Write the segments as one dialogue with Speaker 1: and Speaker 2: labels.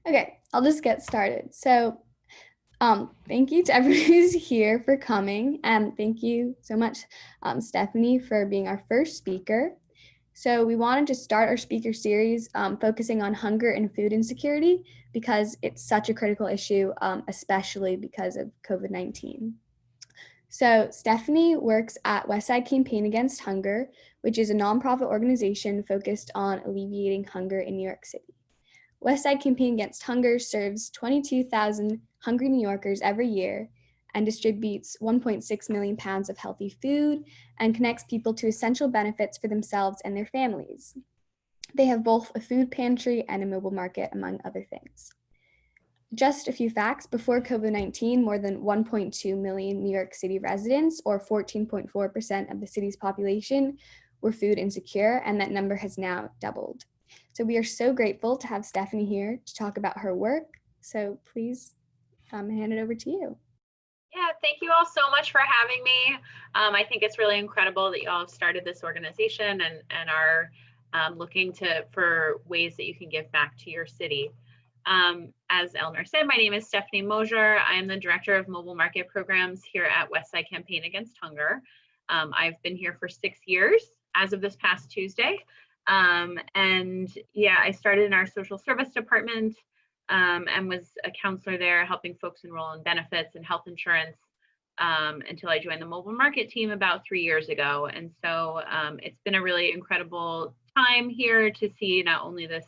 Speaker 1: Okay, I'll just get started. Thank you to everyone who's here for coming, and thank you so much, Stephanie, for being our first speaker. So we wanted to start our speaker series focusing on hunger and food insecurity because it's such a critical issue, especially because of COVID-19. So Stephanie works at Westside Campaign Against Hunger, which is a nonprofit organization focused on alleviating hunger in New York City. Westside Campaign Against Hunger serves 22,000 hungry New Yorkers every year and distributes 1.6 million pounds of healthy food and connects people to essential benefits for themselves and their families. They have both a food pantry and a mobile market, among other things. Just a few facts: before COVID-19, more than 1.2 million New York City residents, or 14.4% of the city's population, were food insecure, and that number has now doubled. So we are so grateful to have Stephanie here to talk about her work. So please hand it over to you.
Speaker 2: Yeah, thank you all so much for having me. I think it's really incredible that you all have started this organization and are looking for ways that you can give back to your city. As Eleanor said, my name is Stephanie Moshier. I am the Director of Mobile Market Programs here at Westside Campaign Against Hunger. I've been here for 6 years as of this past Tuesday. And yeah, I started in our social service department and was a counselor there, helping folks enroll in benefits and health insurance until I joined the mobile market team about 3 years ago. And so it's been a really incredible time here to see not only this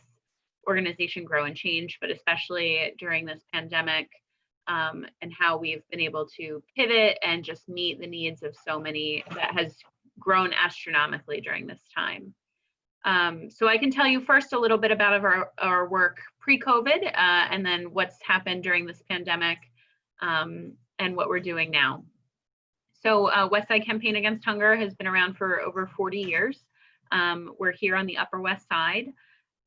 Speaker 2: organization grow and change, but especially during this pandemic and how we've been able to pivot and just meet the needs of so many that has grown astronomically during this time. So I can tell you first a little bit about our work pre-COVID and then what's happened during this pandemic and what we're doing now. So Westside Campaign Against Hunger has been around for over 40 years. We're here on the Upper West Side.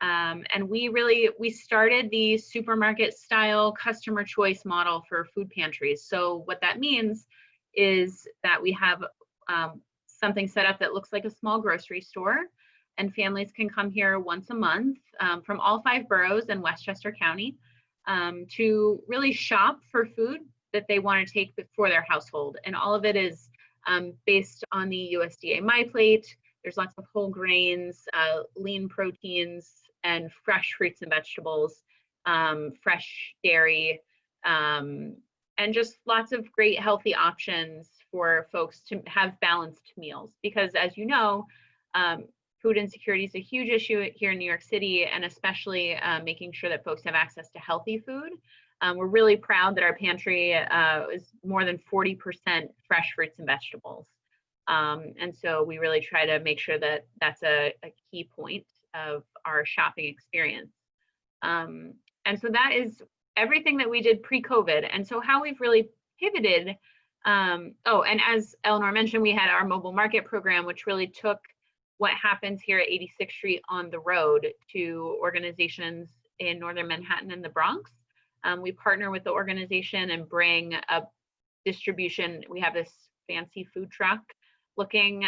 Speaker 2: And we started the supermarket style customer choice model for food pantries. So what that means is that we have something set up that looks like a small grocery store, and families can come here once a month from all 5 boroughs in Westchester County to really shop for food that they want to take for their household. And all of it is based on the USDA My Plate. There's lots of whole grains, lean proteins, and fresh fruits and vegetables, fresh dairy, and just lots of great healthy options for folks to have balanced meals. Because as you know, food insecurity is a huge issue here in New York City, and especially making sure that folks have access to healthy food. We're really proud that our pantry is more than 40% fresh fruits and vegetables. And so we really try to make sure that that's a key point of our shopping experience. And so that is everything that we did pre-COVID. And so how we've really pivoted. And as Eleanor mentioned, we had our mobile market program, which really took what happens here at 86th Street on the road to organizations in Northern Manhattan and the Bronx. We partner with the organization and bring a distribution. We have this fancy food truck looking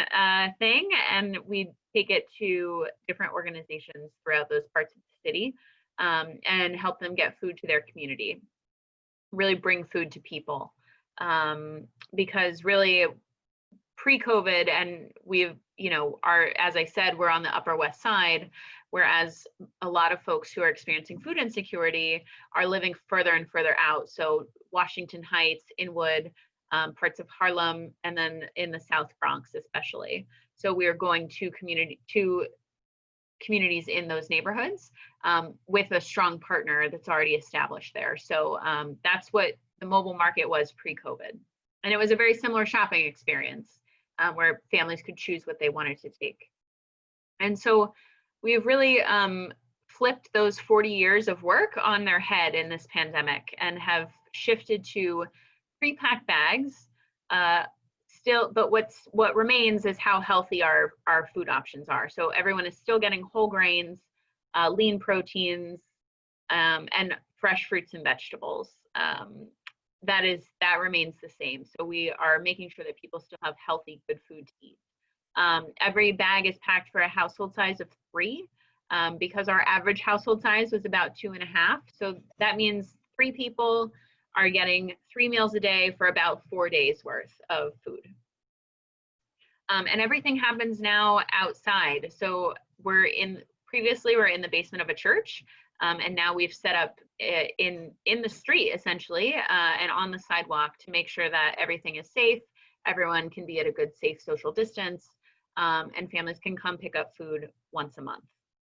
Speaker 2: thing, and we take it to different organizations throughout those parts of the city and help them get food to their community, really bring food to people. Because really pre-COVID, and we've, as I said, we're on the Upper West Side, whereas a lot of folks who are experiencing food insecurity are living further and further out. So Washington Heights, Inwood, parts of Harlem, and then in the South Bronx especially. So we are going to communities in those neighborhoods with a strong partner that's already established there. So that's what the mobile market was pre-COVID. And it was a very similar shopping experience where families could choose what they wanted to take. And so we've really flipped those 40 years of work on their head in this pandemic and have shifted to pre-packed bags still, but what remains is how healthy our food options are. So everyone is still getting whole grains, lean proteins, and fresh fruits and vegetables. That remains the same. So we are making sure that people still have healthy, good food to eat. Every bag is packed for a household size of 3. because our average household size was about 2.5. So that means 3 people are getting 3 meals a day for about 4 days worth of food. And everything happens now outside. So previously we're in the basement of a church, and now we've set up in the street essentially, and on the sidewalk to make sure that everything is safe. Everyone can be at a good, safe social distance, and families can come pick up food once a month.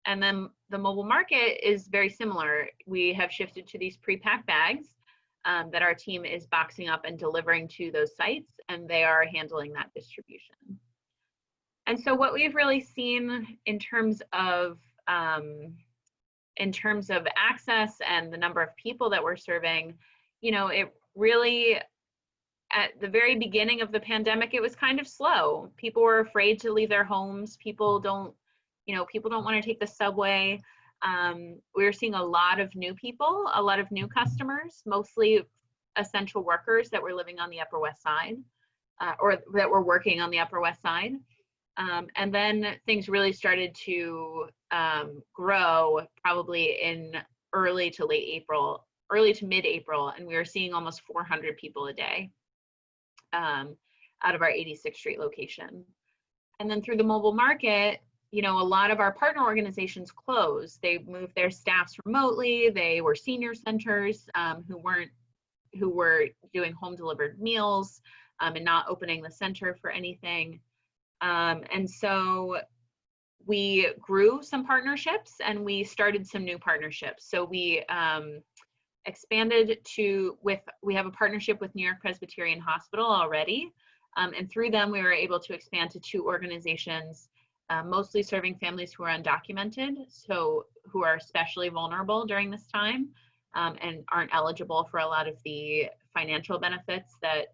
Speaker 2: And then the mobile market is very similar. We have shifted to these pre-packed bags that our team is boxing up and delivering to those sites, and they are handling that distribution. And so what we've really seen in terms of access and the number of people that we're serving, it really, at the very beginning of the pandemic, it was kind of slow. People were afraid to leave their homes. People don't want to take the subway. We were seeing a lot of new people, a lot of new customers, mostly essential workers that were living on the Upper West Side, or that were working on the Upper West Side. And then things really started to grow probably in early to mid-April, and we were seeing almost 400 people a day out of our 86th Street location. And then through the mobile market, a lot of our partner organizations closed. They moved their staffs remotely. They were senior centers who were doing home delivered meals and not opening the center for anything. And so we grew some partnerships and we started some new partnerships. So we expanded we have a partnership with New York Presbyterian Hospital already. And through them, we were able to expand to 2 organizations, mostly serving families who are undocumented, so who are especially vulnerable during this time, and aren't eligible for a lot of the financial benefits that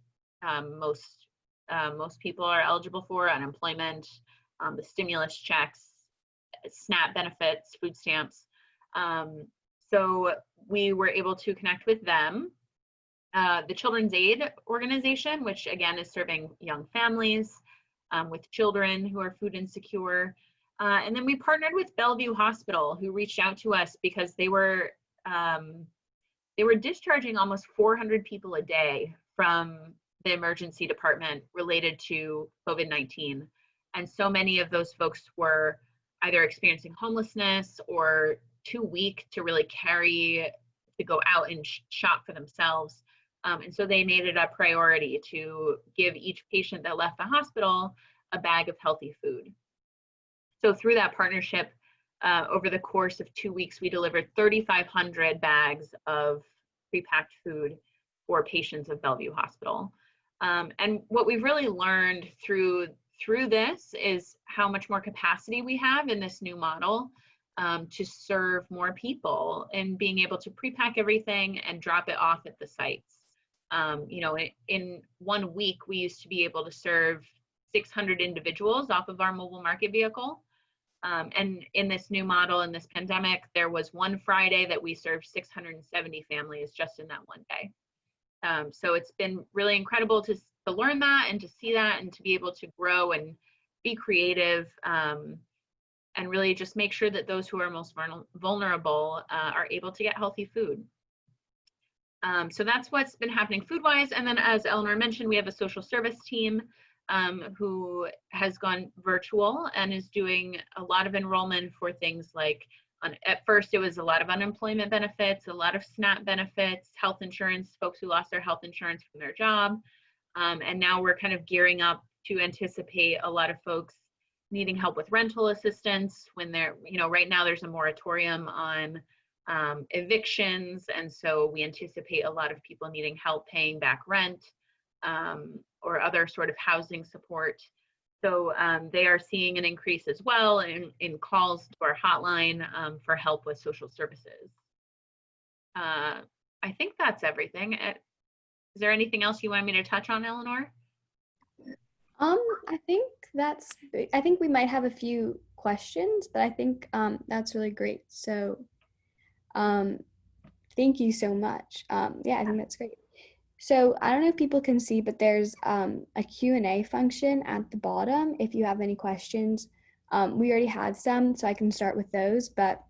Speaker 2: most people are eligible for: unemployment, the stimulus checks, SNAP benefits, food stamps. So we were able to connect with them. The Children's Aid organization, which again is serving young families with children who are food insecure. And then we partnered with Bellevue Hospital, who reached out to us because they were discharging almost 400 people a day from the emergency department related to COVID-19. And so many of those folks were either experiencing homelessness or too weak to really to go out and shop for themselves. And so they made it a priority to give each patient that left the hospital a bag of healthy food. So through that partnership, over the course of 2 weeks, we delivered 3,500 bags of pre-packed food for patients of Bellevue Hospital. And what we've really learned through this is how much more capacity we have in this new model to serve more people, and being able to pre-pack everything and drop it off at the sites. In 1 week, we used to be able to serve 600 individuals off of our mobile market vehicle. And in this new model, in this pandemic, there was one Friday that we served 670 families just in that one day. So it's been really incredible to learn that and to see that and to be able to grow and be creative, and really just make sure that those who are most vulnerable are able to get healthy food. So that's what's been happening food-wise. And then, as Eleanor mentioned, we have a social service team who has gone virtual and is doing a lot of enrollment for things like, at first it was a lot of unemployment benefits, a lot of SNAP benefits, health insurance, folks who lost their health insurance from their job. And now we're kind of gearing up to anticipate a lot of folks needing help with rental assistance when they're, right now there's a moratorium on evictions. And so we anticipate a lot of people needing help paying back rent or other sort of housing support. So they are seeing an increase as well in calls to our hotline for help with social services. I think that's everything. Is there anything else you want me to touch on, Eleanor?
Speaker 1: I think we might have a few questions, but I think that's really great. So thank you so much. Yeah, I think that's great. So I don't know if people can see, but there's a Q&A function at the bottom. If you have any questions, We already have some, so I can start with those, but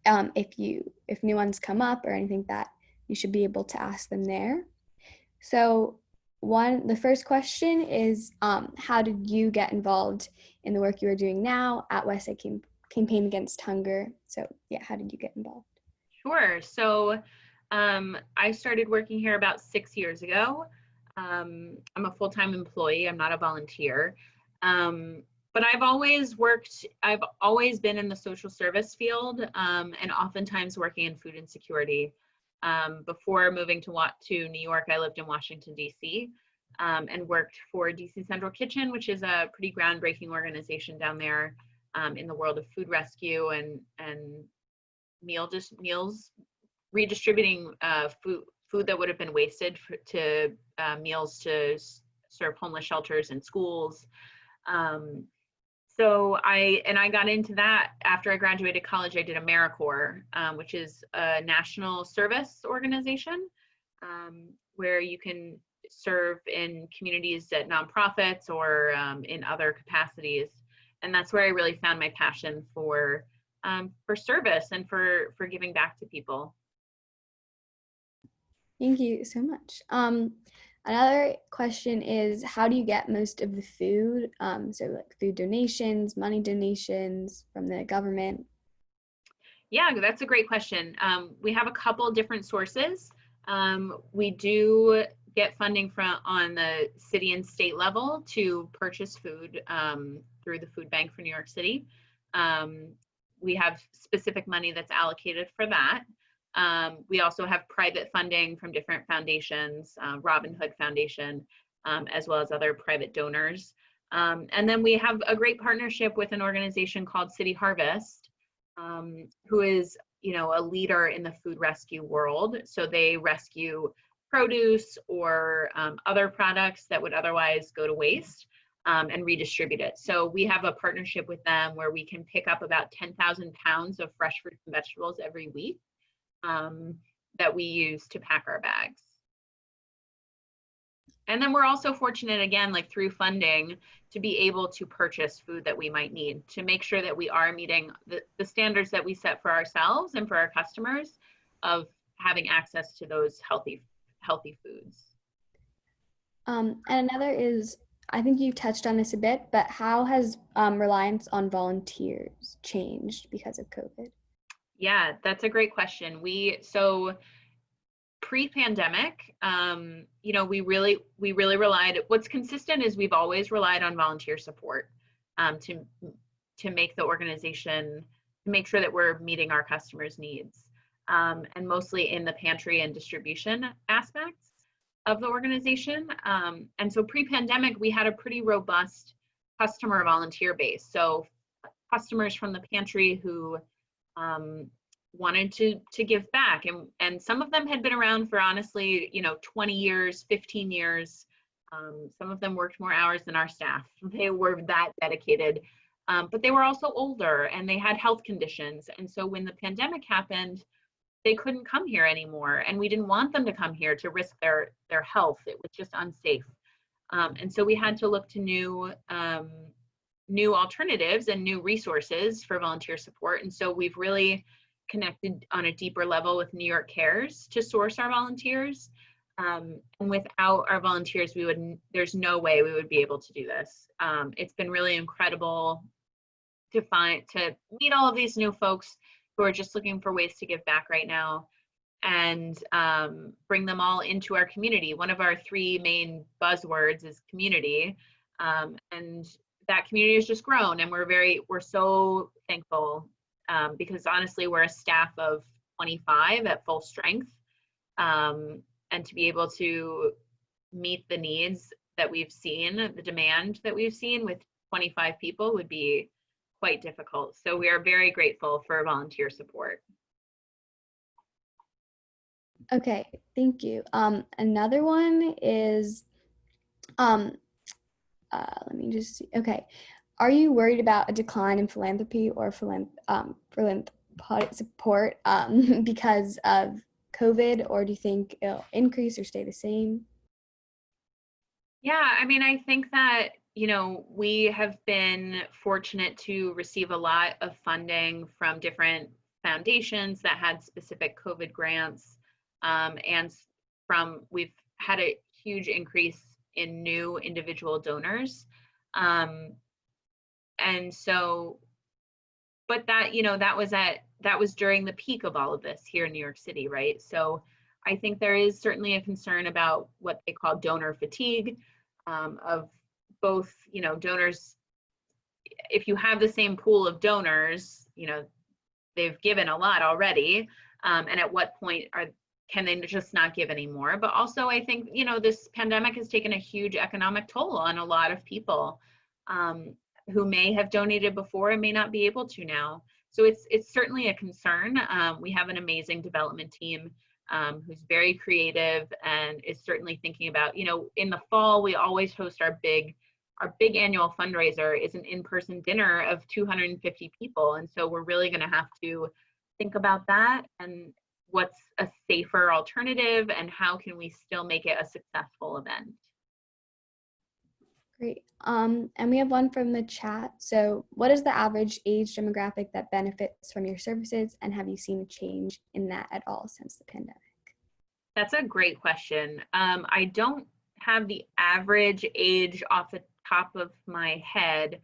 Speaker 1: if new ones come up or anything that you should be able to ask them there. So the first question is, how did you get involved in the work you are doing now at Westside Campaign Against Hunger? So yeah, how did you get involved?
Speaker 2: Sure. So I started working here about 6 years ago. I'm a full-time employee. I'm not a volunteer. But I've always been in the social service field, and oftentimes working in food insecurity. Before moving to New York, I lived in Washington, D.C., and worked for DC Central Kitchen, which is a pretty groundbreaking organization down there in the world of food rescue and meals redistributing food that would have been wasted to meals to serve homeless shelters and schools. So I got into that after I graduated college. I did AmeriCorps, which is a national service organization where you can serve in communities at nonprofits or in other capacities. And that's where I really found my passion for service and for giving back to people.
Speaker 1: Thank you so much. Another question is, how do you get most of the food? So like food donations, money donations from the government?
Speaker 2: Yeah, that's a great question. We have a couple different sources. We do get funding on the city and state level to purchase food through the food bank for New York City. We have specific money that's allocated for that. We also have private funding from different foundations, Robin Hood Foundation, as well as other private donors. And then we have a great partnership with an organization called City Harvest, who is, a leader in the food rescue world. So they rescue produce or other products that would otherwise go to waste and redistribute it. So we have a partnership with them where we can pick up about 10,000 pounds of fresh fruits and vegetables every week that we use to pack our bags. And then we're also fortunate, again, like through funding, to be able to purchase food that we might need to make sure that we are meeting the standards that we set for ourselves and for our customers of having access to those healthy foods.
Speaker 1: And another is, I think you touched on this a bit, but how has reliance on volunteers changed because of COVID?
Speaker 2: Yeah, that's a great question. So pre-pandemic, we really relied. What's consistent is we've always relied on volunteer support to make the organization, to make sure that we're meeting our customers' needs, and mostly in the pantry and distribution aspects of the organization. And so pre-pandemic, we had a pretty robust customer volunteer base. So customers from the pantry who wanted to give back, and some of them had been around for honestly 20 years, 15 years. Some of them worked more hours than our staff. They were that dedicated, but they were also older and they had health conditions. And so when the pandemic happened, they couldn't come here anymore, and we didn't want them to come here to risk their health. It was just unsafe. And so we had to look to new alternatives and new resources for volunteer support. And so we've really connected on a deeper level with New York Cares to source our volunteers. And without our volunteers, there's no way we would be able to do this. It's been really incredible to meet all of these new folks who are just looking for ways to give back right now, and bring them all into our community. One of our 3 main buzzwords is community, and that community has just grown, and we're so thankful, because honestly, we're a staff of 25 at full strength, and to be able to meet the needs that we've seen, the demand that we've seen with 25 people would be quite difficult. So we are very grateful for volunteer support.
Speaker 1: Okay, thank you. Another one is, let me just see. Okay, are you worried about a decline in philanthropy or philanthropic support because of COVID, or do you think it'll increase or stay the same?
Speaker 2: Yeah, I mean, I think that you know, we have been fortunate to receive a lot of funding from different foundations that had specific COVID grants. And we've had a huge increase in new individual donors. Um, and so, but that, you know, that was during the peak of all of this here in New York City, right? So I think there is certainly a concern about what they call donor fatigue, of both, you know, donors. If you have the same pool of donors, you know, they've given a lot already, and at what point can they just not give anymore? But also, I think, you know, this pandemic has taken a huge economic toll on a lot of people, who may have donated before and may not be able to now. So it's certainly a concern. We have an amazing development team, who's very creative and is certainly thinking about, you know, in the fall, we always host our big annual fundraiser is an in-person dinner of 250 people. And so we're really going to have to think about that and what's a safer alternative and how can we still make it a successful event.
Speaker 1: Great. And we have one from the chat. So what is the average age demographic that benefits from your services, and have you seen a change in that at all since the pandemic?
Speaker 2: That's a great question. I don't have the average age off the top of my head,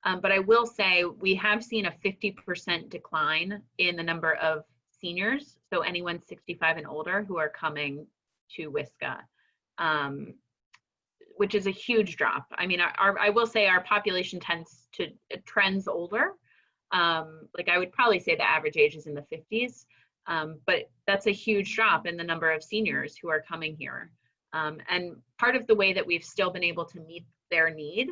Speaker 2: but I will say we have seen a 50% decline in the number of seniors, so anyone 65 and older who are coming to WSCA, which is a huge drop. I mean, I will say our population trends older. Like I would probably say the average age is in the 50s, but that's a huge drop in the number of seniors who are coming here. And part of the way that we've still been able to meet their need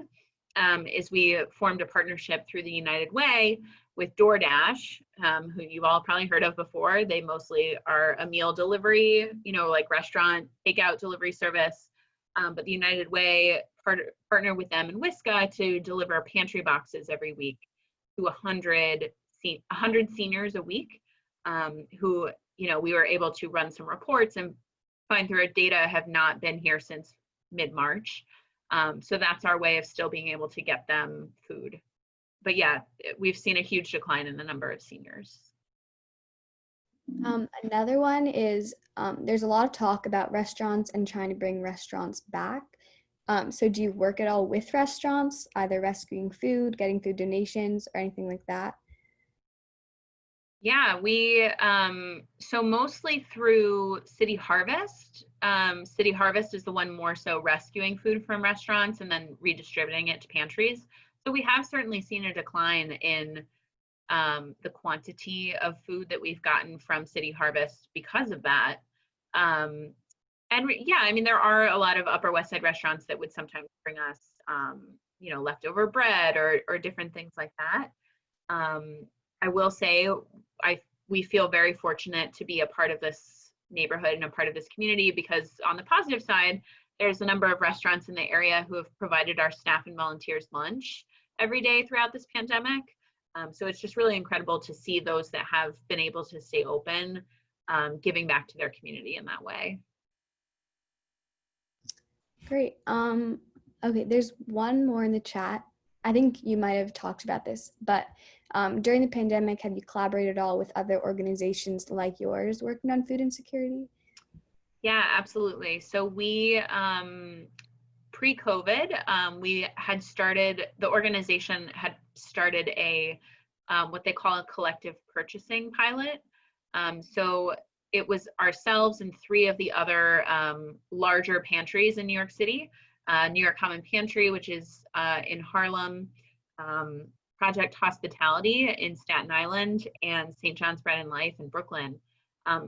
Speaker 2: is we formed a partnership through the United Way with DoorDash, who you've all probably heard of before. They mostly are a meal delivery, you know, like restaurant takeout delivery service. But the United Way partner with them in WSCA to deliver pantry boxes every week to 100 seniors a week, who, you know, we were able to run some reports and find through our data have not been here since mid-March. So that's our way of still being able to get them food. But yeah, we've seen a huge decline in the number of seniors.
Speaker 1: Another one is there's a lot of talk about restaurants and trying to bring restaurants back. So do you work at all with restaurants, either rescuing food, getting food donations, or anything like that?
Speaker 2: Yeah, we, so mostly through City Harvest. City Harvest is the one more so rescuing food from restaurants and then redistributing it to pantries. So we have certainly seen a decline in the quantity of food that we've gotten from City Harvest because of that. Yeah, I mean, there are a lot of Upper West Side restaurants that would sometimes bring us, you know, leftover bread or different things like that. I will say we feel very fortunate to be a part of this neighborhood and a part of this community, because on the positive side, there's a number of restaurants in the area who have provided our staff and volunteers lunch every day throughout this pandemic. So it's just really incredible to see those that have been able to stay open, giving back to their community in that way.
Speaker 1: Great. Okay, there's one more in the chat. I think you might have talked about this, but during the pandemic, have you collaborated at all with other organizations like yours working on food insecurity?
Speaker 2: Yeah, absolutely. So we, pre-COVID, we had started, the organization had started a, what they call a collective purchasing pilot. So it was ourselves and 3 of the other larger pantries in New York City, New York Common Pantry, which is in Harlem, Project Hospitality in Staten Island, and St. John's Bread and Life in Brooklyn,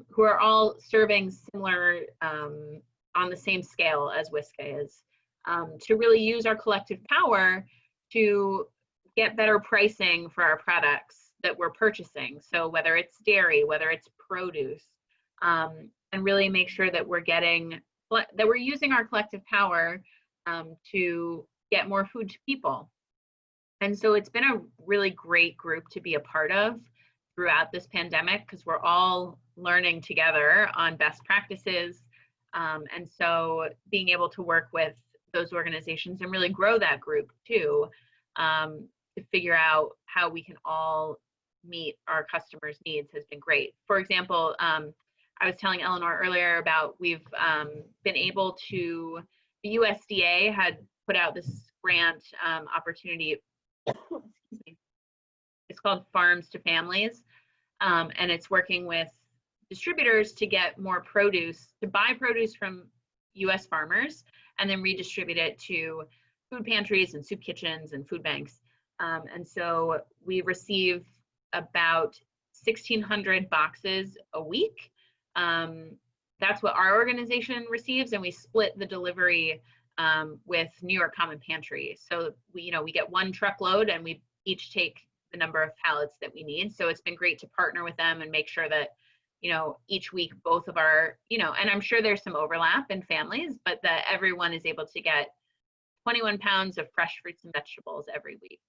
Speaker 2: who are all serving similar, on the same scale as WSCA is, to really use our collective power to get better pricing for our products that we're purchasing. So whether it's dairy, whether it's produce, and really make sure that we're using our collective power to get more food to people. And so it's been a really great group to be a part of throughout this pandemic, because we're all learning together on best practices. And so being able to work with those organizations and really grow that group too, to figure out how we can all meet our customers' needs has been great. For example, I was telling Eleanor earlier about we've been able to, the USDA had put out this grant opportunity. Excuse me. It's called Farms to Families, and it's working with distributors to get more produce, to buy produce from US farmers and then redistribute it to food pantries and soup kitchens and food banks. And so we receive about 1,600 boxes a week. That's what our organization receives, and we split the delivery with New York Common Pantry. So we get one truckload and we each take the number of pallets that we need. So it's been great to partner with them and make sure that, each week both of our, and I'm sure there's some overlap in families, but that everyone is able to get 21 pounds of fresh fruits and vegetables every week.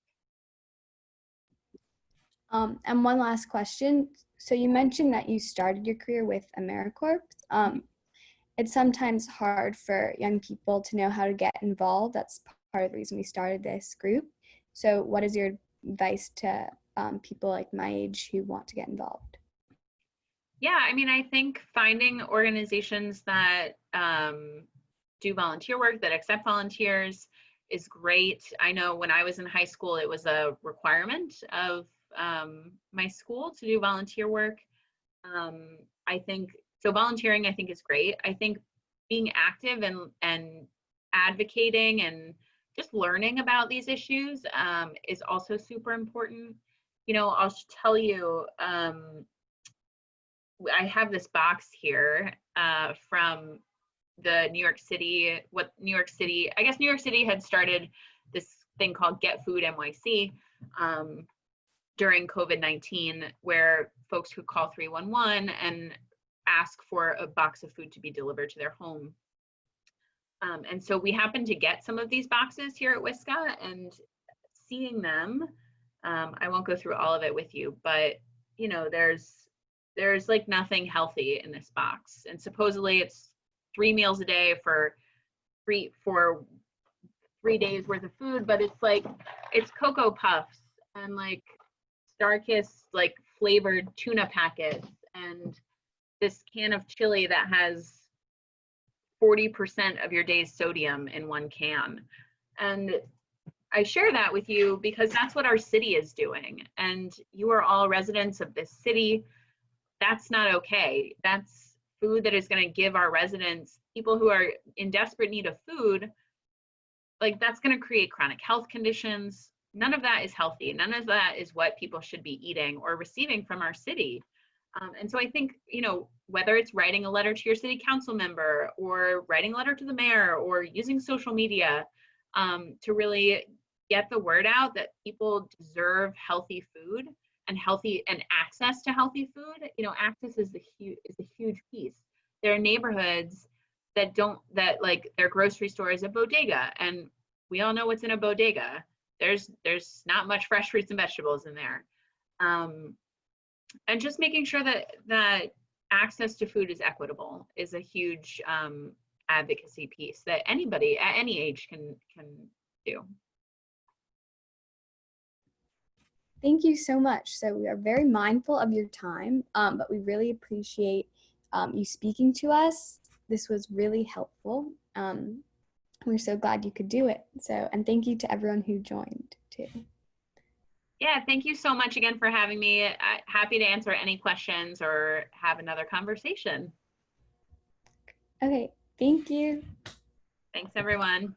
Speaker 1: And one last question. So you mentioned that you started your career with AmeriCorps. It's sometimes hard for young people to know how to get involved. That's part of the reason we started this group. So what is your advice to people like my age who want to get involved?
Speaker 2: Yeah, I mean, I think finding organizations that do volunteer work, that accept volunteers is great. I know when I was in high school, it was a requirement of my school to do volunteer work. I think, so volunteering I think is great. I think being active and advocating and just learning about these issues is also super important. I'll tell you, I have this box here from the New York City, I guess New York City had started this thing called Get Food NYC during COVID-19, where folks could call 311 and ask for a box of food to be delivered to their home. And so we happened to get some of these boxes here at WSCA, and seeing them, I won't go through all of it with you, but there's like nothing healthy in this box. And supposedly it's 3 meals a day for 3 days worth of food, but it's Cocoa Puffs and like Starkist like flavored tuna packets and this can of chili that has 40% of your day's sodium in one can. And I share that with you because that's what our city is doing. And you are all residents of this city. That's not okay. That's food that is going to give our residents, people who are in desperate need of food, like that's going to create chronic health conditions. None of that is healthy. None of that is what people should be eating or receiving from our city. And so I think, whether it's writing a letter to your city council member or writing a letter to the mayor or using social media to really get the word out that people deserve healthy food and access to healthy food. Access is a huge piece. There are neighborhoods that like their grocery store is a bodega, and we all know what's in a bodega. There's not much fresh fruits and vegetables in there. And just making sure that access to food is equitable is a huge advocacy piece that anybody at any age can do.
Speaker 1: Thank you so much. So we are very mindful of your time, but we really appreciate you speaking to us. This was really helpful. We're so glad you could do it. And thank you to everyone who joined too.
Speaker 2: Yeah, thank you so much again for having me. Happy to answer any questions or have another conversation.
Speaker 1: Okay, thank you.
Speaker 2: Thanks, everyone.